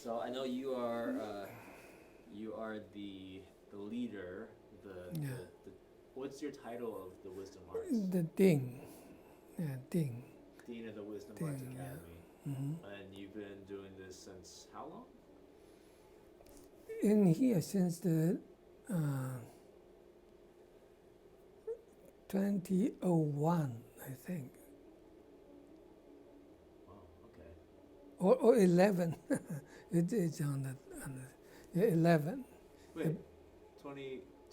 So I know you are the leader, Yeah, the what's your title of the Wisdom Arts? the Ding, yeah, Ding, Dean of the Wisdom Arts Ding, Academy. yeah. And you've been doing this since how long? In here since the uh, 2001, I think, Wow, okay. or 11. It's yeah, 11, uh, Wait,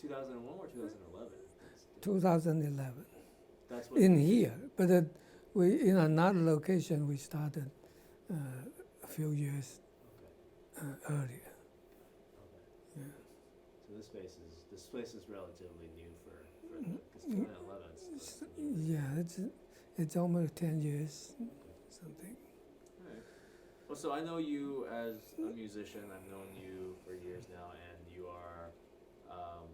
2001 or 2011? 2011. That's when In you here, but we in another location we started uh, a few years okay, earlier. okay. Yeah. So this place is relatively new for the because 2011 that's the newer. Yeah, it's almost 10 years, Okay. something. All right. Well, so I know you as a musician. I've known you for years now, and you are um,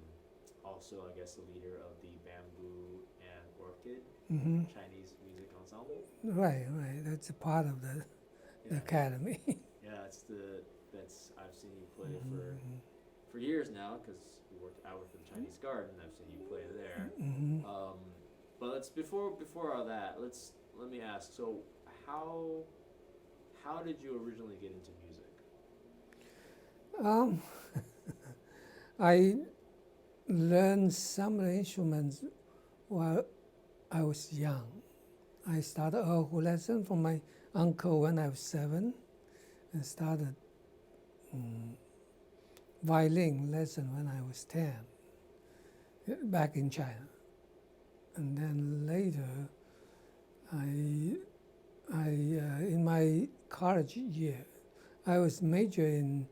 also, I guess, the leader of the Bamboo and Orchid Hmm. Chinese Music Ensemble. Right, right. That's a part of the Yeah, academy. yeah. That's I've seen you play for years now because I work for the Chinese Garden. I've seen you play there. Hmm. Um, but let's before all that, let me ask. So how how did you originally get into music? Um, I learned some of the instruments while I was young. I started erhu lesson from my uncle when I was 7, and started violin lesson when I was 10, back in China. And then later, I, in my college year, I was major in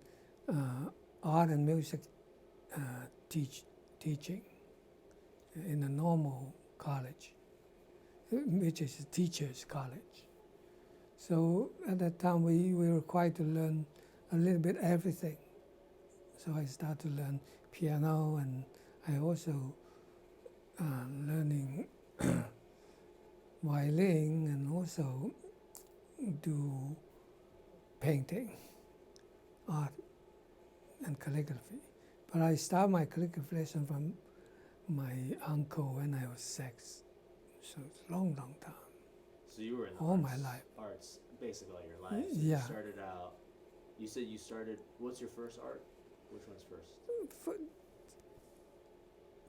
art and music uh, teaching in a normal college, which is a teacher's college. So at that time, we were required to learn a little bit everything. So I started to learn piano, and I also learning violin, and also do painting, art, and calligraphy. But I started my calligraphy lesson from my uncle when I was 6. So it's a long, long time, So you were in the all my life. arts basically all your life. So you Yeah, started out. You said you started. What's your first art? Which one's first?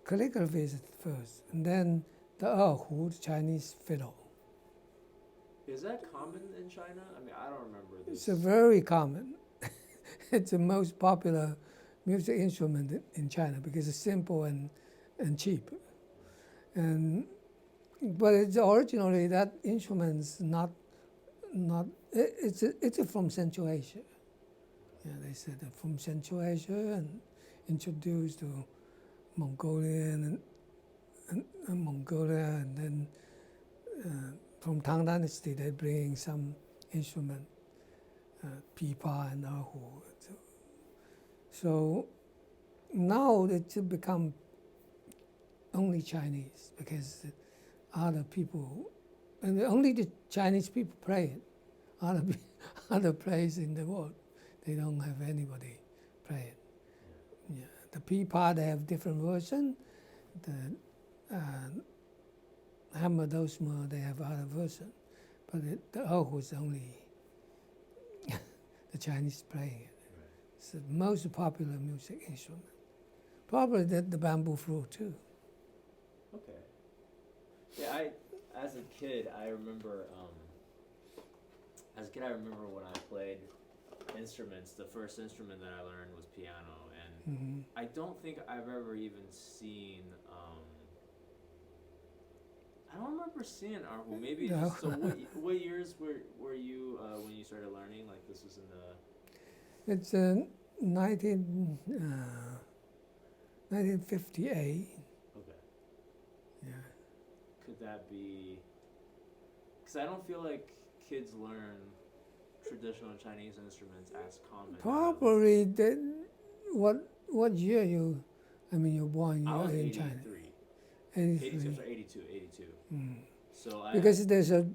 calligraphy is first, and then the erhu, the Chinese fiddle. Is that common in China? I mean, I don't remember It's a this. very common. It's the most popular music instrument in China because it's simple and cheap. And but it's originally that instrument's not it's from Central Asia. Yeah, they said that from Central Asia and introduced to Mongolian and Mongolia, and then from Tang Dynasty they bring some instrument, pipa and erhu. So now it's become only Chinese because other people, and only the Chinese people play it. Other other places in the world, they don't have anybody play it. Yeah. Yeah, the pipa they have different version. The hammer dosma they have other version, but the erhu is only the Chinese playing it. Right. It's the most popular music instrument. Probably the bamboo flute too. Okay. Yeah. I as a kid, I remember. As a kid, I remember when I played instruments. The first instrument that I learned was piano, and Hmm. I don't think I've ever even seen. I don't remember seeing Arhu. Maybe it's No, just so. What years were you when you started learning? Like this was in the it's 1958. okay. Yeah. Could that be? Because I don't feel like kids learn traditional Chinese instruments as common now. Probably what year I mean you're born I you're was in China? 83. 82, 83. sorry, 82, 82. So Because there's a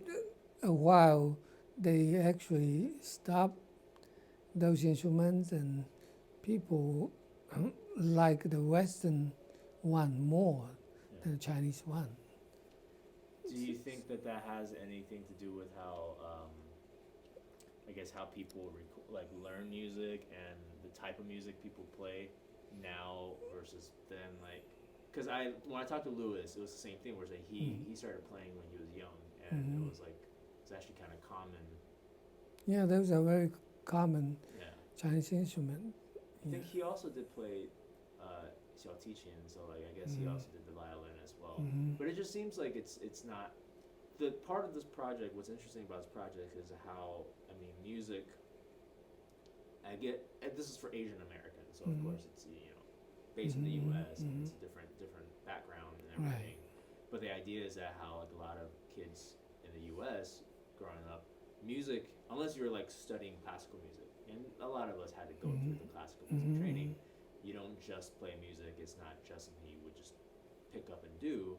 while they actually stopped those instruments, and people like the Western one more than the Chinese one. Do you think that that has anything to do with how, I guess, how people learn music and the type of music people play now versus then? Like, because when I talked to Lewis, it was the same thing. Where he started playing when he was young, and it was like it's actually kind of common. Yeah, those are very common Yeah. Chinese instruments. I think he also did play xiao tiqian, so like I guess he also did the violin as well. But it just seems like it's not the part of this project. What's interesting about this project is how, I mean, music. This is for Asian Americans, so of course it's based in the U.S. and it's a different background and everything. Right. But the idea is that how like a lot of kids in the U.S. growing up, music, unless you're like studying classical music, and a lot of us had to go through the classical music training. You don't just play music. It's not just something you would just pick up and do.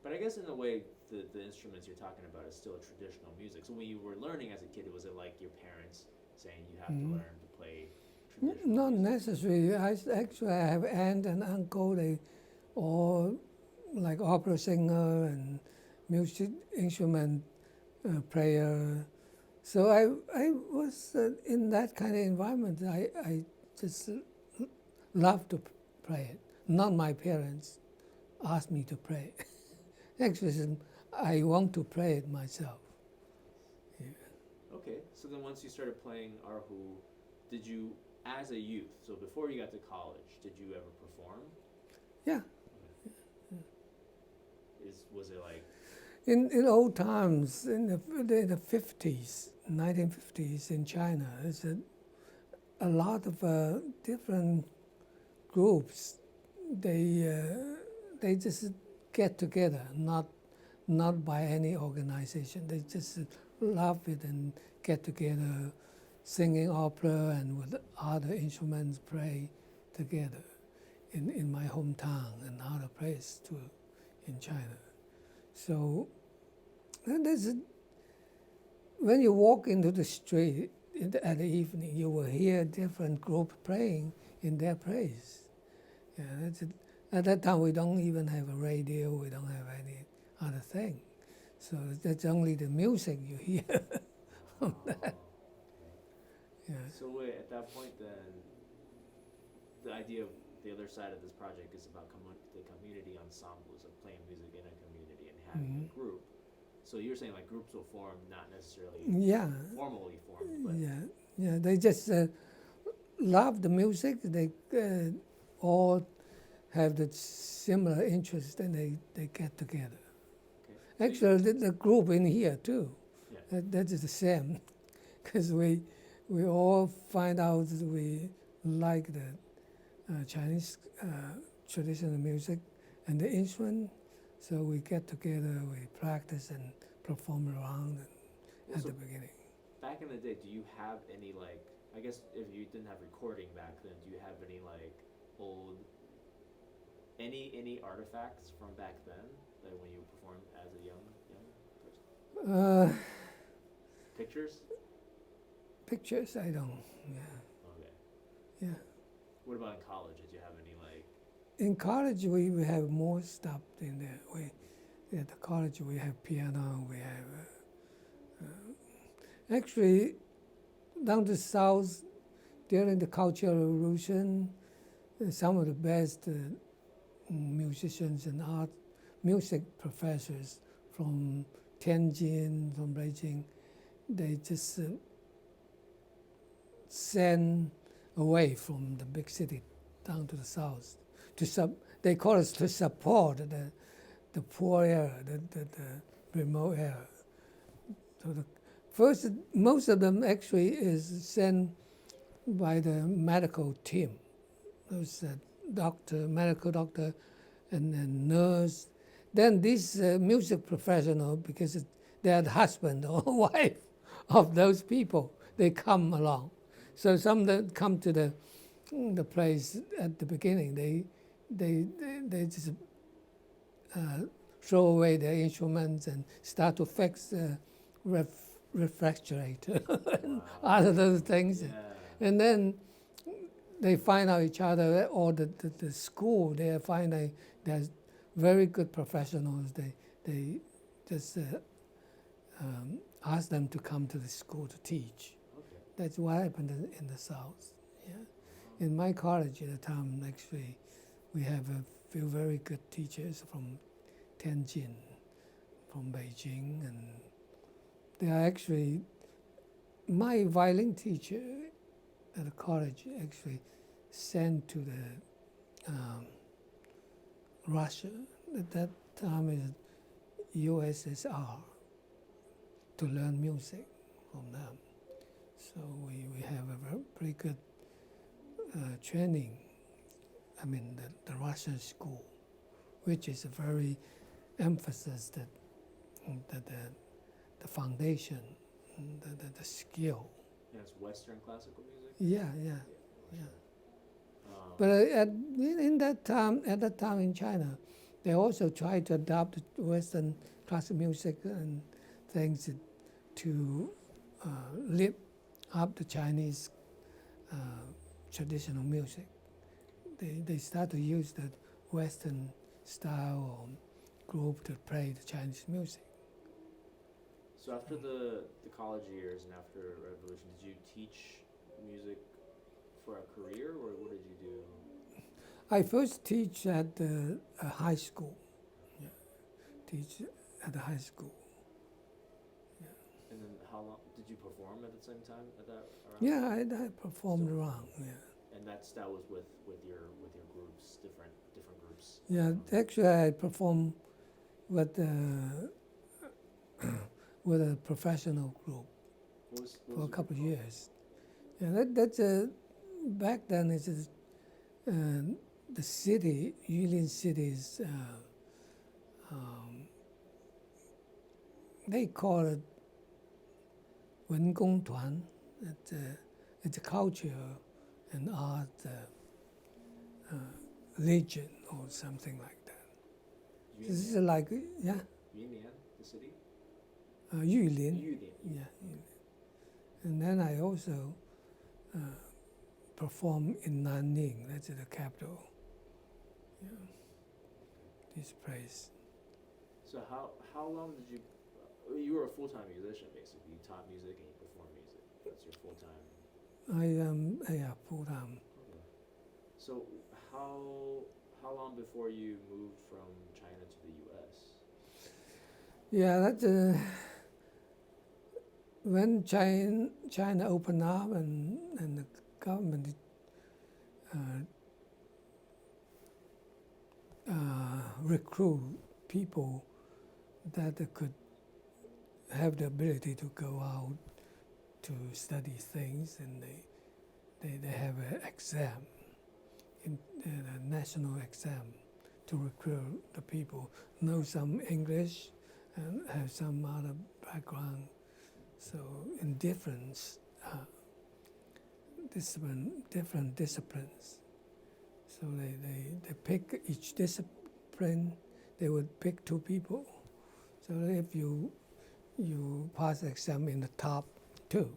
But I guess in a way, the instruments you're talking about is still traditional music. So when you were learning as a kid, was it like your parents saying you have to learn to play traditional Not music? necessarily. I have aunt and uncle. They all like opera singer and music instrument player. So I was in that kind of environment. I just love to play it. Not my parents asked me to play. Actually, I want to play it myself. Yeah. Okay, so then once you started playing erhu, did you, as a youth, so before you got to college, did you ever perform? Yeah. Was it like? In old times, in the 50s, 1950s in China, there's a lot of different groups. They just get together, not by any organization. They just love it and get together, singing opera and with other instruments play together in my hometown and other places too in China. So when you walk into the street at the evening, you will hear different group playing in their place. Yeah, at that time, we don't even have a radio. We don't have any other thing. So that's only the music you hear from that. Okay. Yeah. So wait, at that point then, the idea of the other side of this project is about the community ensembles of playing music in a community and having a group. So you're saying like groups will form, not necessarily formally formed, but yeah. They just love the music. They all have the similar interest, and they get together. okay. Actually, the group in here too, Yeah. that is the same, because we all find out that we like the Chinese traditional music and the instrument, so we get together, we practice and perform around at the beginning. Back in the day, do you have any like, I guess if you didn't have recording back then, do you have any like old, any artifacts from back then, like when you performed as a young person? Pictures? Pictures, I don't. Yeah. Okay. Yeah. What about in college? Did you have any like? In college, we have more stuff in there. At the college, we have piano. We have actually down the south during the Cultural Revolution. Some of the best musicians and art music professors from Tianjin, from Beijing, they just send away from the big city down to the south. They call us to support the poor area, the remote area. So most of them actually is sent by the medical team. Those medical doctor, and nurse. Then these music professional, because they are the husband or wife of those people, they come along. So some that come to the place at the beginning, they just throw away their instruments and start to fix refrigerator, and Wow. other those things. Yeah. And then they find out each other, or the school, they find there's very good professionals. They just ask them to come to the school to teach. Okay. That's what happened in the South. Yeah. In my college at the time, actually, we have a few very good teachers from Tianjin, from Beijing, and they are actually, my violin teacher at the college actually sent to the Russia at that time is USSR to learn music from them. So we have a pretty good training. I mean, the Russian school, which is a very emphasis that the foundation, the skill. Yeah, it's Western classical music. Yeah. Sure. But in that time in China, they also tried to adopt Western classical music and things to live up the Chinese traditional music. They start to use the Western style or group to play the Chinese music. So after the college years and after Revolution, did you teach music for a career, or what did you do? I first teach at the high school. Yeah. Teach at the high school. And then how long did you perform at the same time at that? Yeah, I performed around. Yeah. And that was with your groups, different groups. Yeah, actually, I performed with with a professional group What for a was couple of your years. Yeah, that's back then. It's the city, Yulin cities. They call it 文工团. It's a culture and art legion or something like that. This is like, yeah, Yunnan, the city? Yulin. Yulin. Yeah, Yulin. And then I also perform in Nanning, that's the capital. Yeah, this place. So how long did you were a full-time musician basically. You taught music and you performed music. That's your full-time. I am full time. Okay. So how long before you moved from China to the US? Yeah, that's when China opened up and the government recruit people that could have the ability to go out to study things, and they have an exam, a national exam, to recruit the people, know some English and have some other background. So in different disciplines. So they pick each discipline, they would pick 2 people. So if you pass the exam in the top 2,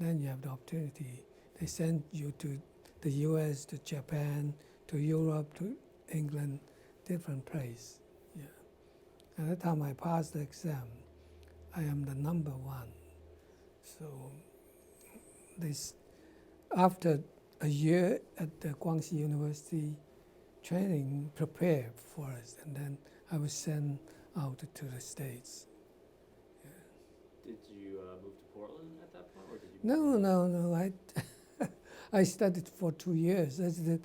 then you have the opportunity. They send you to the US, to Japan, to Europe, to England, different place. Yeah. At the time I passed the exam, I am the number 1. So this, after a year at the Guangxi University, training prepared for us, and then I was sent out to the States. Did you move to Portland at that point, or did you? No. I studied for 2 years as the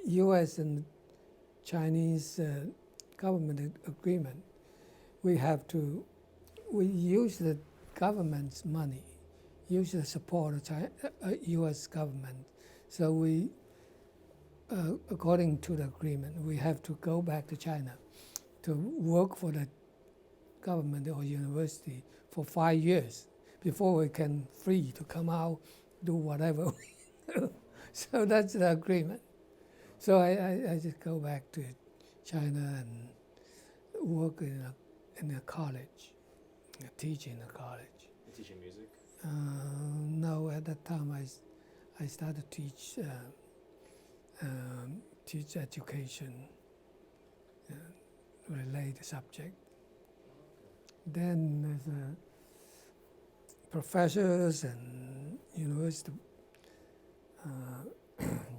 U.S. and Chinese government agreement. We use the government's money, use the support of U.S. government. So we, according to the agreement, we have to go back to China to work for the government or university for 5 years before we can free to come out, do whatever we do. So that's the agreement. So I just go back to China and work in a college. teach in the college. You're teaching music? No, at that time I started to teach education related subject. Then there's professors and university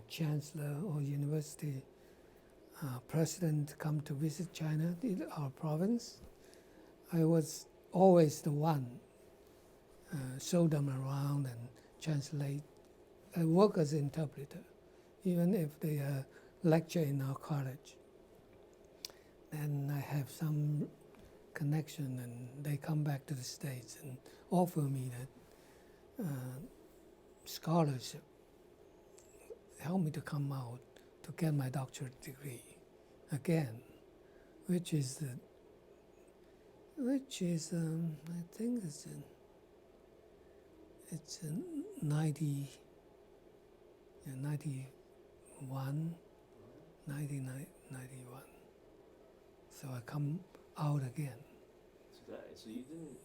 chancellor or university president come to visit China, our province. I was always the one show them around and translate. I work as interpreter, even if they lecture in our college. Then I have some connection, and they come back to the States and offer me that scholarship, help me to come out to get my doctorate degree again, which is I think it's 90, 91, 91. So I come out again. So you didn't.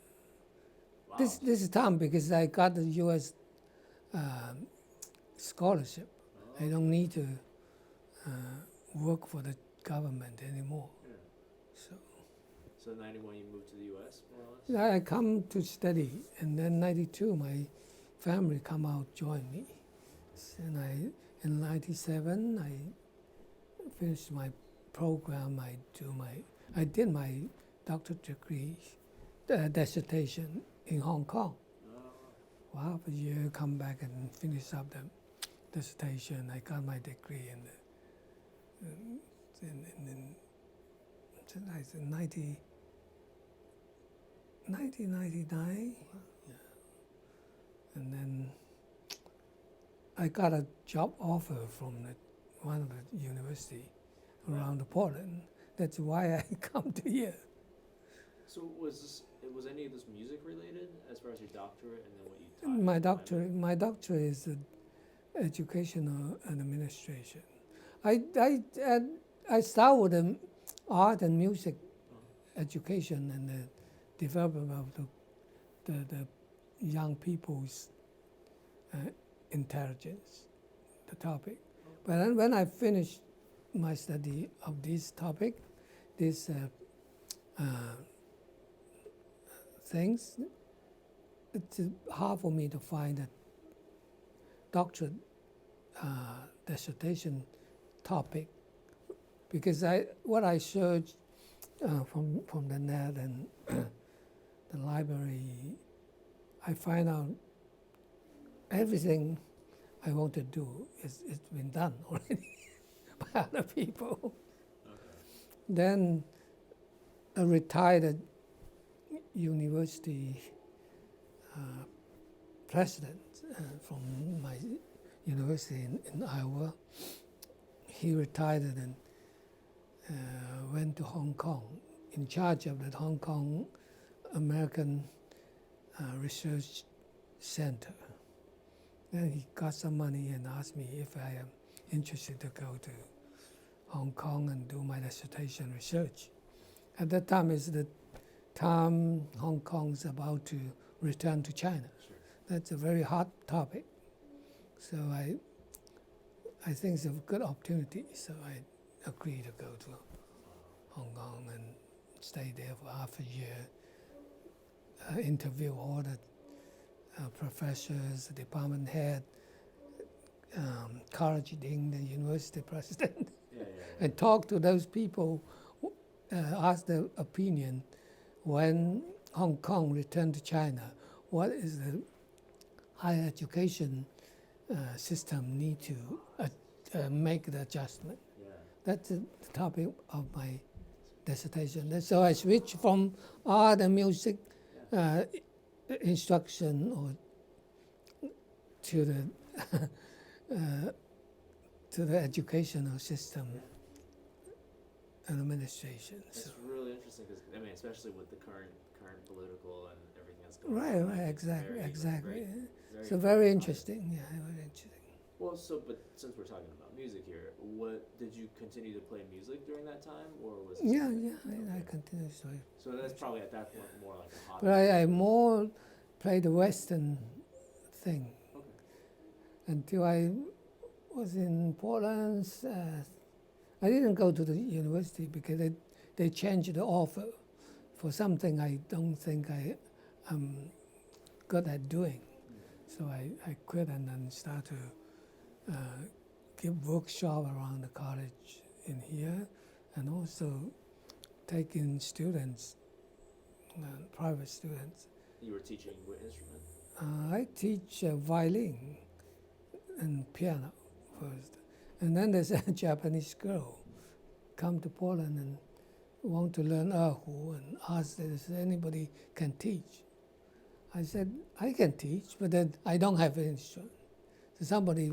Wow. This time because I got the U.S. Scholarship. Oh. I don't need to work for the government anymore. Yeah. So 91 you moved to the U.S. more or less? I come to study, and then 92 my family come out join me, and in 97 I finished my program. I did my doctorate degree dissertation in Hong Kong. Oh. For half a year, come back and finish up the dissertation. I got my degree in 1999. Yeah. And then I got a job offer from one of the university around Portland. That's why I come to here. So was any of this music related as far as your doctorate and then what you taught? My doctorate is educational administration. I start with art and music education and the development of the young people's intelligence, the topic. But then when I finished my study of this topic, these things, it's hard for me to find a doctorate dissertation topic, because what I searched from the net and the library, I find out everything I want to do it's been done already by other people. Okay. Then a retired university president from my university in Iowa, he retired and went to Hong Kong, in charge of the Hong Kong American Research Center. Then he got some money and asked me if I am interested to go to Hong Kong and do my dissertation research. At that time is the time Hong Kong is about to return to China. Sure. That's a very hot topic. So I think it's a good opportunity. So I agreed to go to Hong Kong and stay there for half a year, interview all the professors, the department head, college dean, the university president, and talk to those people, ask their opinion when Hong Kong returned to China. What is the higher education system need to make the adjustment? Yeah. That's the topic of my dissertation. So I switched from art and music instruction or to the educational system and administration. It's really interesting because especially with the current political and everything that's going on. Right, exactly. Very So very interesting. Yeah, very interesting. Well, but since we're talking about music here. What did you continue to play music during that time, or was it Yeah, something- yeah, I okay. continue to play. So that's probably at that point more like a hobby. But I more play the Western thing Okay. until I was in Portland. I didn't go to the university because they changed the offer for something I don't think am good at doing. So I quit and then start to give workshop around the college in here, and also taking students, private students. You were teaching what instrument? I teach violin and piano first, and then there's a Japanese girl come to Poland and want to learn erhu and asked if anybody can teach. I said I can teach, but then I don't have an instrument. So somebody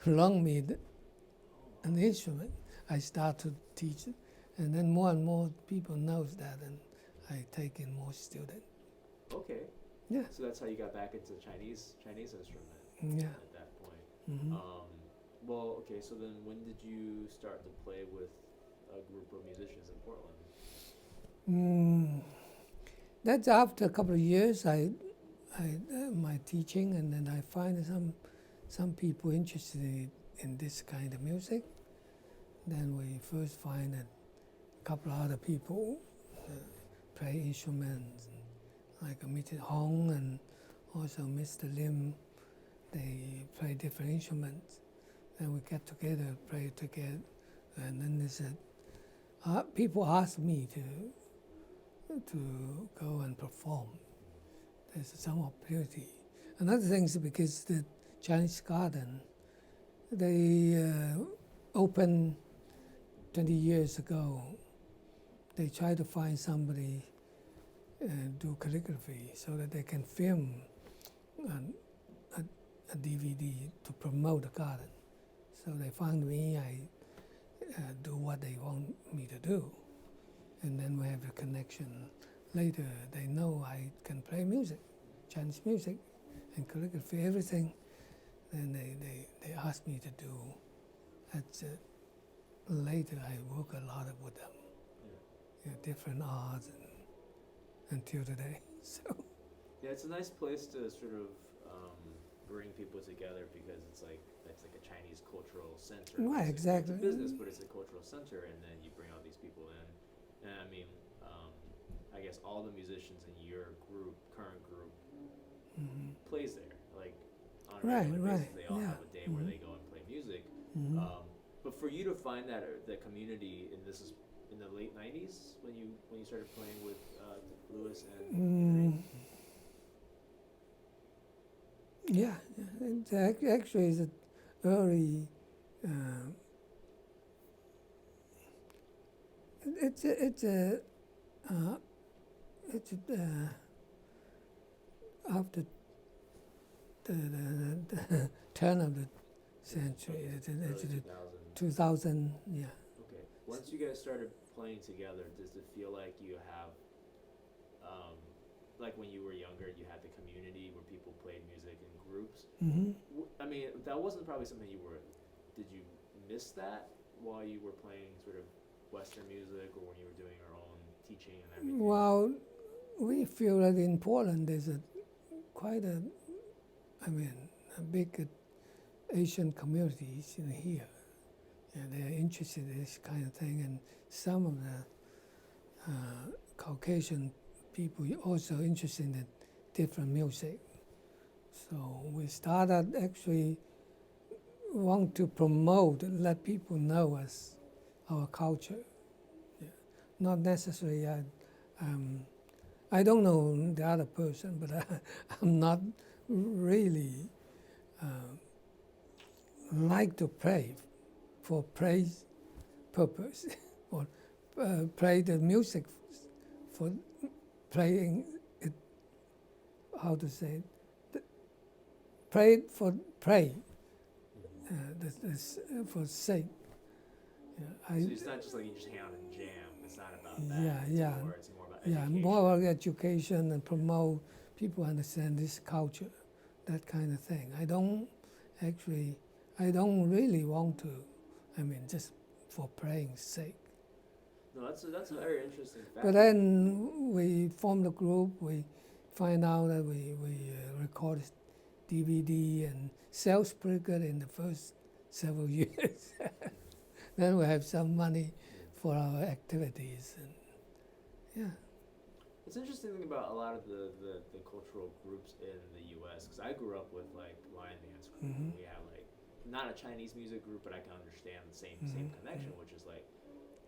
loaned me an instrument. I start to teach it, and then more and more people knows that, and I take in more students. Okay. Yeah. So that's how you got back into Chinese instrument Yeah. at that point. Hmm. Well, okay. So then, when did you start to play with a group of musicians in Portland? That's after a couple of years, my teaching, and then I find some people interested in this kind of music. Then we first find a couple of other people play instruments, like Mr. Hong and also Mr. Lim. They play different instruments. Then we get together, play together, and then they said, people ask me to go and perform. There's some opportunity. Another thing is because the Chinese Garden, they opened 20 years ago. They try to find somebody do calligraphy so that they can film a DVD to promote the garden. So they found me, I do what they want me to do. And then we have a connection. Later, they know I can play music, Chinese music, and calligraphy, everything. Then they asked me to do. That's later, I work a lot with them, different arts, until today. So. Yeah, it's a nice place to sort of bring people together because it's like a Chinese cultural center. Right, exactly. It's a business, but it's a cultural center, and then you bring all these people in. And I mean, I guess all the musicians in your current group, plays there. Like on a regular basis, they all have a day where they go and play music. But for you to find that community, and this is in the late '90s when you started playing with Lewis and. Yeah, it's actually it's a early. After the turn of the century. It's 2000. Yeah. Okay. Once you guys started playing together, does it feel like you have, like when you were younger, you had the community where people played music in groups? I mean, that wasn't probably something did you miss that while you were playing sort of Western music or when you were doing your own teaching and everything? Well, we feel that in Portland there's quite a big Asian communities in here. Yeah, they're interested in this kind of thing, and some of the Caucasian people are also interested in different music. So we started actually want to promote, let people know our culture. Yeah. Not necessarily, I don't know the other person, but I'm not really like to play for praise purpose or play the music for playing it, how to say it, play for play, for sake. Yeah, so it's not just like you just hang out and jam. It's not about that. Yeah. It's more about education. Yeah, more about education and promote people understand this culture, that kind of thing. I don't actually I don't really want to. I mean, just for playing sake. No, that's a very interesting fact. But then we formed a group. We find out that we recorded DVD and sells pretty good in the first several years. Then we have some money for our activities, and yeah. It's interesting thing about a lot of the cultural groups in the U.S. because I grew up with like Lion Dance group. Mhm. We had like not a Chinese music group, but I can understand the same connection, which is like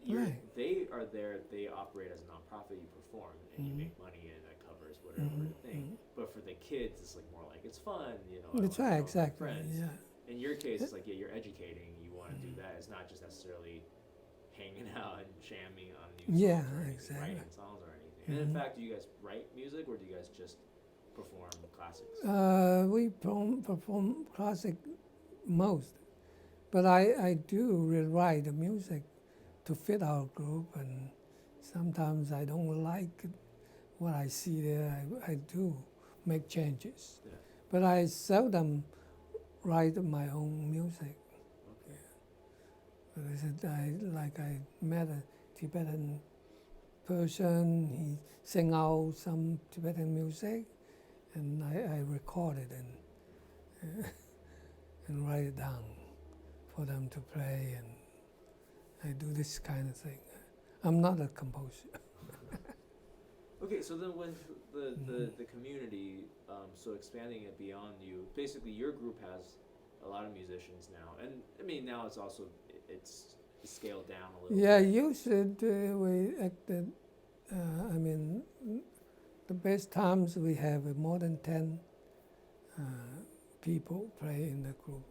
Right. they are there. They operate as a nonprofit. You perform and you make money, and that covers whatever thing. But for the kids, it's like more like it's fun, you know. That's right, exactly. Friends. Yeah. In your case, it's like you're educating. You want to do that. It's not just necessarily hanging out and jamming on new songs Yeah, or anything, exactly. writing songs or anything. And in fact, do you guys write music or do you guys just perform classics? We perform classic most, but I do rewrite the music to fit our group, and sometimes I don't like what I see there. I do make changes, Yeah. but I seldom write my own music. Okay. But I met a Tibetan person. He sang out some Tibetan music, and I record it and write it down for them to play, and I do this kind of thing. I'm not a composer. Okay, so then when the community, so expanding it beyond you, basically your group has a lot of musicians now, and I mean now it's also it's scaled down a little. Yeah, bit. you said we acted. I mean, the best times we have more than 10 people play in the group.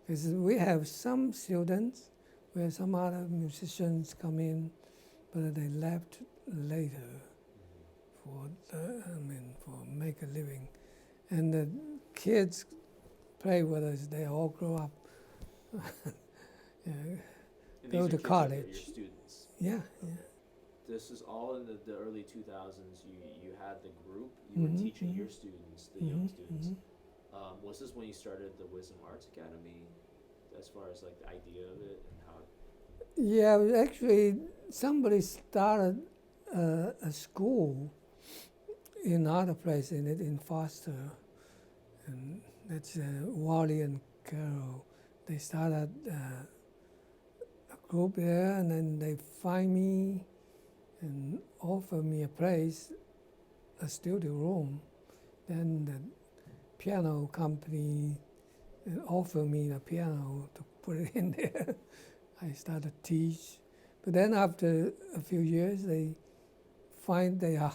Because we have some students, we have some other musicians come in, but they left later for make a living, and the kids play with us. They all grow up. And Go these are to kids that are college. Your students. Yeah, yeah. This is all in the early 2000s. You had the group. You were teaching your students, the young students. Was this when you started the Wisdom Arts Academy, as far as like the idea of it and how? Yeah, actually, somebody started a school in other place in Foster, and that's Wally and Carol. They started a group there, and then they find me and offer me a place, a studio room. Then the piano company offered me the piano to put it in there. I started to teach. But then after a few years, they find they are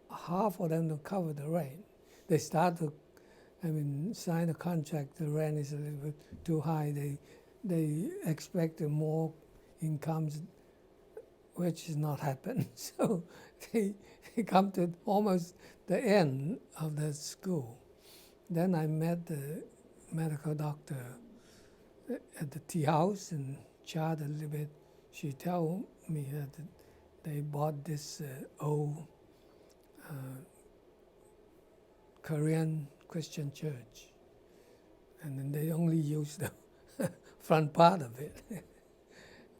hard for them to cover the rent. They start to, sign a contract. The rent is a little bit too high. They expect more incomes, which is not happened. So they come to almost the end of the school. Then I met the medical doctor at the tea house and chat a little bit. She told me that they bought this old Korean Christian church, and then they only use the front part of it.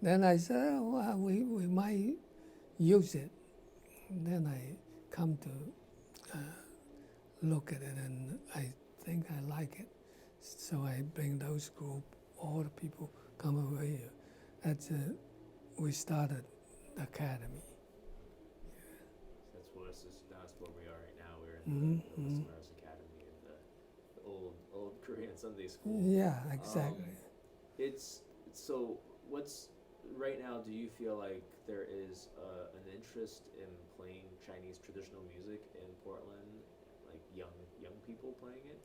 Then I said, oh, well, we might use it. And then I come to look at it, and I think I like it. So I bring those group, all the people come over here. That's we started the academy. That's where we are right now. We're in the Wisdom Arts Academy in the old Korean Sunday school. Yeah, exactly. It's so. What's right now? Do you feel like there is an interest in playing Chinese traditional music in Portland, like young people playing it?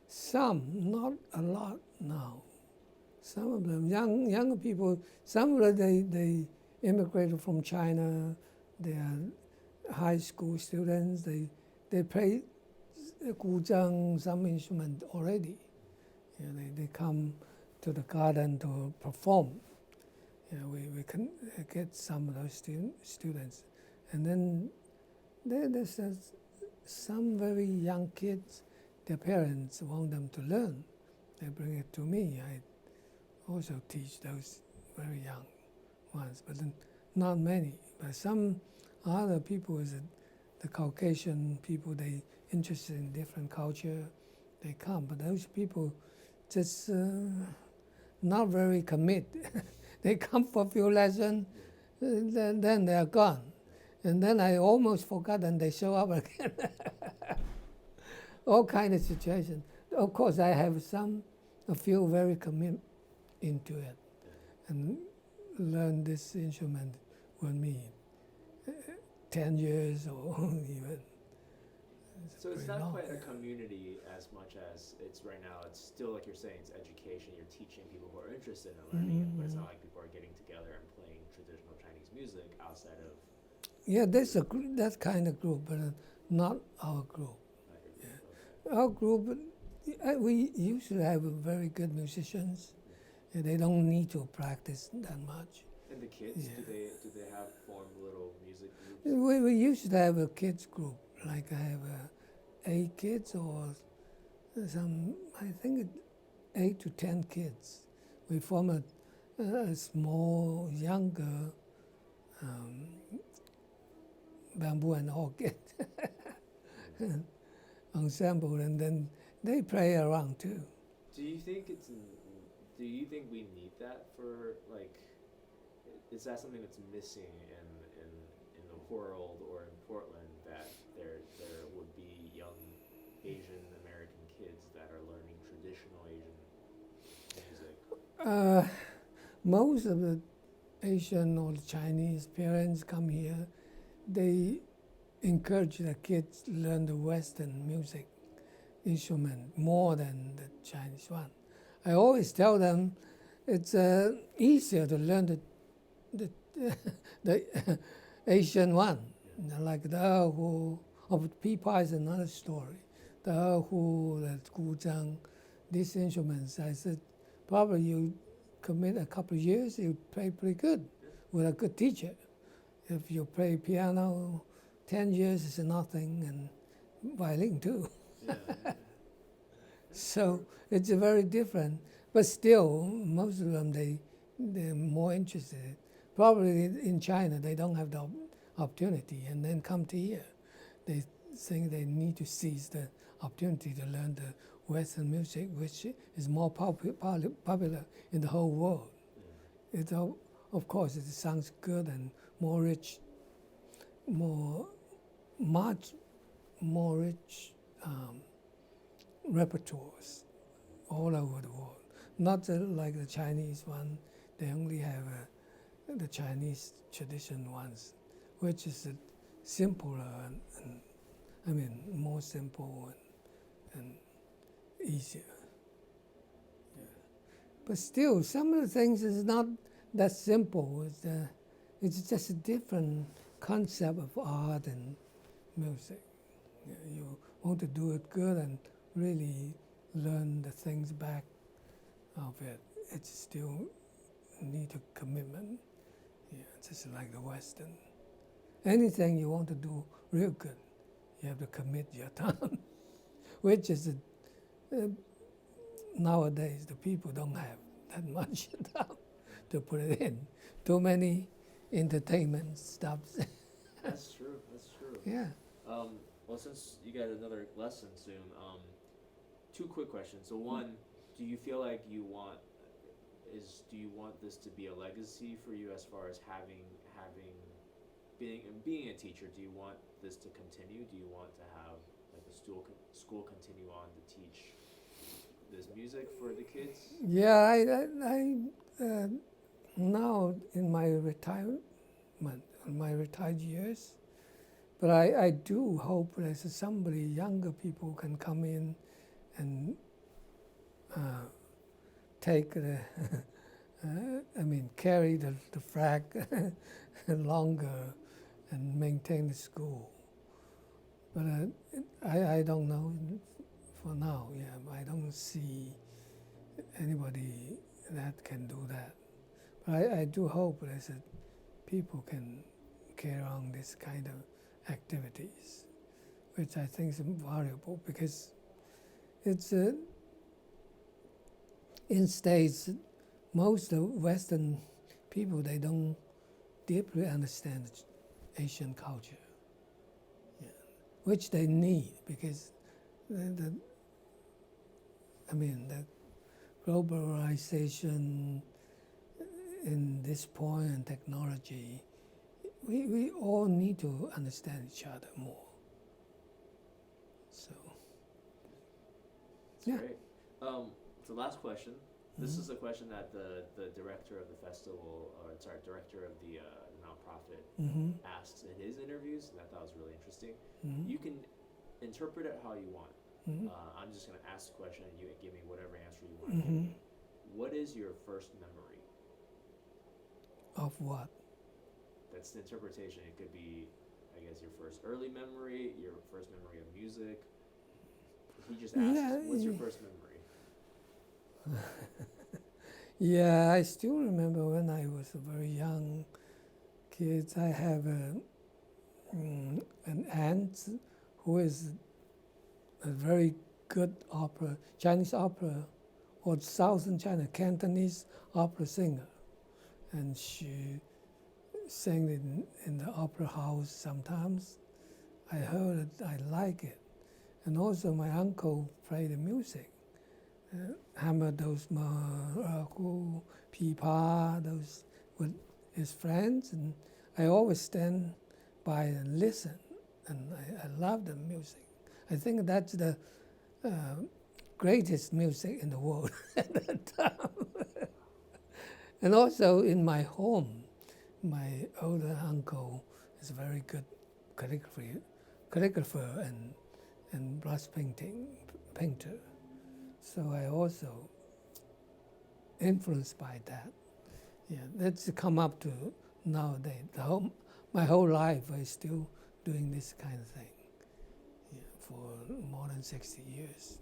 Some, not a lot now. Some of them, younger people, some of them, they immigrated from China. They are high school students. They play guzheng, some instrument already. They come to the garden to perform. We can get some of those students. And then there's some very young kids, their parents want them to learn. they bring it to me. I also teach those very young ones, but not many. But some other people, the Caucasian people, they interested in different culture, they come. But those people just not very commit. They come for a few lessons, then they are gone. And then I almost forgot and they show up again. All kind of situations. Of course, I have a few very commit into it and learn this instrument with me 10 years or even. So it's not quite a community as much as it's right now. It's still, like you're saying, it's education. You're teaching people who are interested in learning it, but it's not like people are getting together and playing traditional Chinese music outside of. Yeah, there's that kind of group, but not our group. Yeah. Okay. Our group, we usually have very good musicians. And they don't need to practice that much. And the kids, do they have formed little music groups? We used to have a kids group, like I have 8 kids or some, I think 8 to 10 kids. We form a small, younger bamboo and orchid ensemble, and then they play around too. Do you think we need that for, like, is that something that's missing in the world or in Portland, that there would be young Asian American kids that are learning traditional Asian music? Most of the Asian or the Chinese parents come here, they encourage the kids to learn the Western music instrument more than the Chinese one. I always tell them it's easier to learn the Asian one. Like the erhu, of pipa is another story. The erhu, the guzheng, these instruments, I said, probably you commit a couple of years, you play pretty good with a good teacher. If you play piano, 10 years is nothing, and violin too. Yeah. So it's very different, but still, most of them they're more interested. Probably in China they don't have the opportunity, and then come to here. They think they need to seize the opportunity to learn the Western music, which is more popular in the whole world. It, of course, it sounds good and more rich, much more rich. Repertoires all over the world. Not like the Chinese one, they only have the Chinese tradition ones, which is simpler and more simple and easier. Yeah. But still, some of the things is not that simple. It's just a different concept of art and music. Yeah, you want to do it good and really learn the things back of it. It's still need a commitment. Yeah, just like the Western. Anything you want to do real good, you have to commit your time, which is nowadays the people don't have that much time to put it in. Too many entertainment stops. That's true. Yeah. Well, since you got another lesson soon, 2 quick questions. So one, do you feel like do you want this to be a legacy for you as far as being a teacher? Do you want this to continue? Do you want to have like the school continue on to teach this music for the kids? Yeah, I now in my retirement, my retired years, but I do hope that somebody, younger people, can come in and take the, carry the flag longer and maintain the school. But I don't know for now. Yeah, I don't see anybody that can do that. But I do hope that people can carry on this kind of activities, which I think is valuable because it's in States, most of Western people, they don't deeply understand Asian culture, yeah, which they need because the globalization in this point and technology, we all need to understand each other more. So, That's yeah. great. So last question. This is a question that the director of the festival, or sorry, director of the nonprofit asked in his interviews, and I thought was really interesting. You can interpret it how you want. I'm just going to ask the question, and you give me whatever answer you want to give me. What is your first memory? Of what? That's the interpretation. It could be, I guess, your first early memory, your first memory of music. He just asked, what's your first memory? Yeah, I still remember when I was a very young kid. I have an aunt who is a very good Chinese opera, or Southern China, Cantonese opera singer. And she sang in the opera house sometimes. I heard it, I like it. And also my uncle played the music. Hammer those maracu, pipa, those with his friends, and I always stand by and listen, and I love the music. I think that's the greatest music in the world at that time. And also in my home, my older uncle is a very good calligrapher and brush painter. So I also influenced by that. Yeah, that's come up to nowadays. My whole life I still doing this kind of thing. Yeah, for more than 60 years.